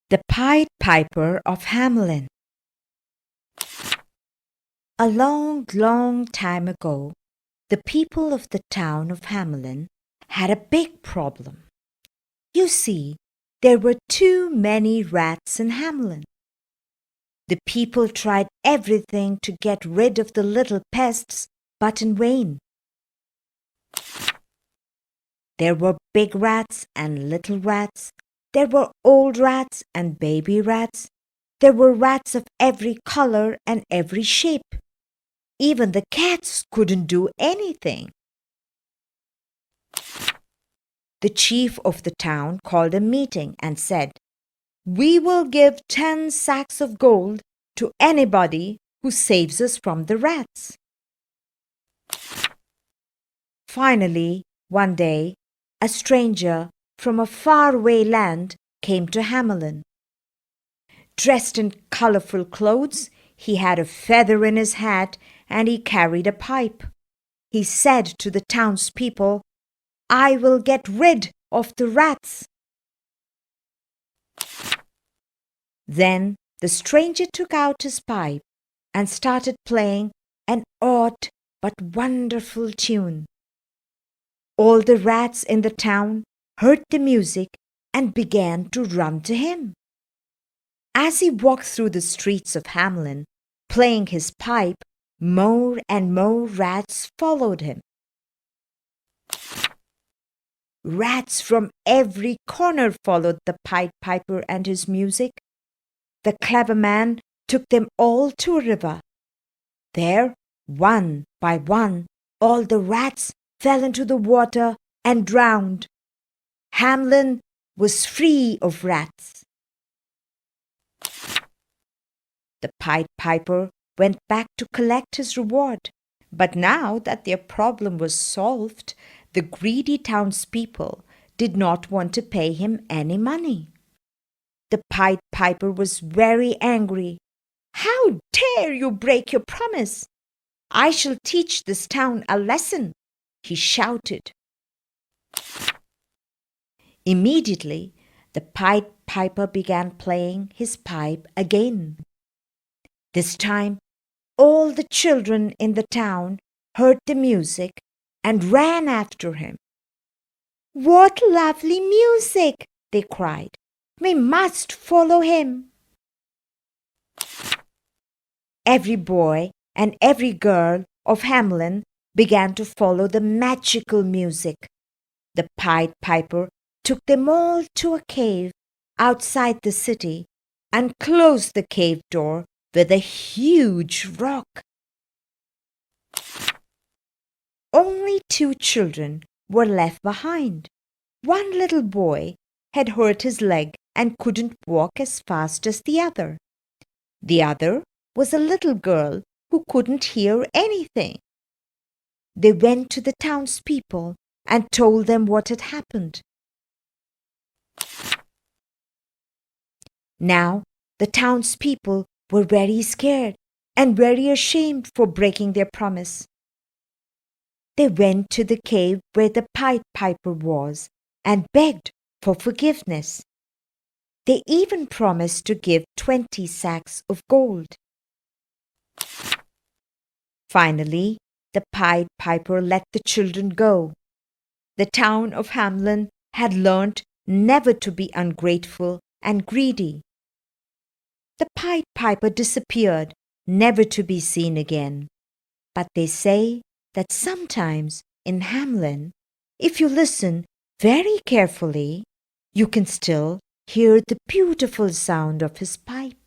The Pied Piper of Hamelin. A long, long time ago, the people of the town of Hamelin had a big problem. You see, there were too many rats in Hamelin. The people tried everything to get rid of the little pests, but in vain. There were big rats and little rats. There were old rats and baby rats. There were rats of every color and every shape. Even the cats couldn't do anything. The chief of the town called a meeting and said, "We will give 10 sacks of gold to anybody who saves us from the rats." Finally, one day, a stranger from a faraway land came to Hamelin. Dressed in colorful clothes, he had a feather in his hat and he carried a pipe. He said to the townspeople, "I will get rid of the rats." Then the stranger took out his pipe and started playing an odd but wonderful tune. All the rats in the town heard the music and began to run to him. As he walked through the streets of Hamelin, playing his pipe, more and more rats followed him. Rats from every corner followed the Pied Piper and his music. The clever man took them all to a river. There, one by one, all the rats fell into the water and drowned. Hamelin was free of rats. The Pied Piper went back to collect his reward, but now that their problem was solved, the greedy townspeople did not want to pay him any money. The Pied Piper was very angry. "How dare you break your promise? I shall teach this town a lesson," he shouted. Immediately, the Pied Piper began playing his pipe again. This time, all the children in the town heard the music and ran after him. "What lovely music!" they cried. "We must follow him." Every boy and every girl of Hamelin began to follow the magical music. The Pied Piper took them all to a cave outside the city and closed the cave door with a huge rock. Only 2 children were left behind. One little boy had hurt his leg and couldn't walk as fast as the other. The other was a little girl who couldn't hear anything. They went to the townspeople and told them what had happened. Now, the townspeople were very scared and very ashamed for breaking their promise. They went to the cave where the Pied Piper was and begged for forgiveness. They even promised to give 20 sacks of gold. Finally, the Pied Piper let the children go. The town of Hamelin had learned never to be ungrateful and greedy. The Pied Piper disappeared, never to be seen again. But they say that sometimes in Hamelin, if you listen very carefully, you can still hear the beautiful sound of his pipe.